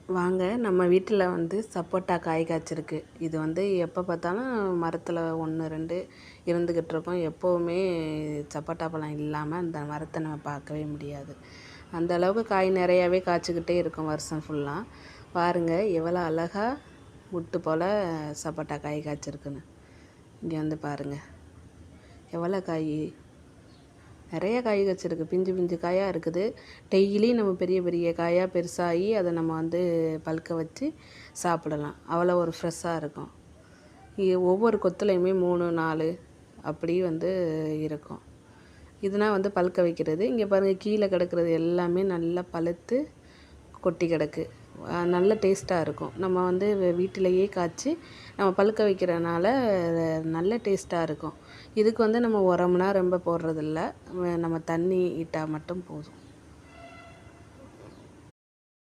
வாங்க நம்ம வீட்டில் வந்து சப்போட்டா காய் காய்ச்சிருக்கு. இது வந்து எப்போ பார்த்தாலும் மரத்தில் 1, 2 இருந்துக்கிட்டு இருக்கும். எப்போவுமே சப்போட்டா பழம் இல்லாமல் அந்த மரத்தை நம்ம பார்க்கவே முடியாது. அந்த அளவுக்கு காய் நிறையாவே காய்ச்சிக்கிட்டே இருக்கும் வருஷம் ஃபுல்லாக. பாருங்கள் எவ்வளோ அழகா முட்டு போல் சப்போட்டா காய் காய்ச்சிருக்குன்னு. இங்கே வந்து பாருங்கள் எவ்வளோ காய், நிறைய காய் காய்ச்சிருக்கு. பிஞ்சு பிஞ்சு காயாக இருக்குது. டெய்லி நம்ம பெரிய பெரிய காயாக பெருசாகி அதை நம்ம வந்து பழுக்க வச்சு சாப்பிடலாம். அவ்வளோ ஒரு ஃப்ரெஷ்ஷாக இருக்கும். ஒவ்வொரு கொத்துலையுமே 3, 4 அப்படி வந்து இருக்கும். இதுனால் வந்து பழுக்க வைக்கிறது. இங்கே பாருங்கள் கீழே கிடக்கிறது எல்லாமே நல்லா பழுத்து கொட்டி கிடக்கு. நல்ல டேஸ்ட்டாக இருக்கும். நம்ம வந்து வீட்டிலையே காய்ச்சி நம்ம பழுக்க வைக்கிறனால நல்ல டேஸ்ட்டாக இருக்கும். இதுக்கு வந்து நம்ம உரம்னா ரொம்ப போடுறதில்ல. நம்ம தண்ணி இட்டால் மட்டும் போதும்.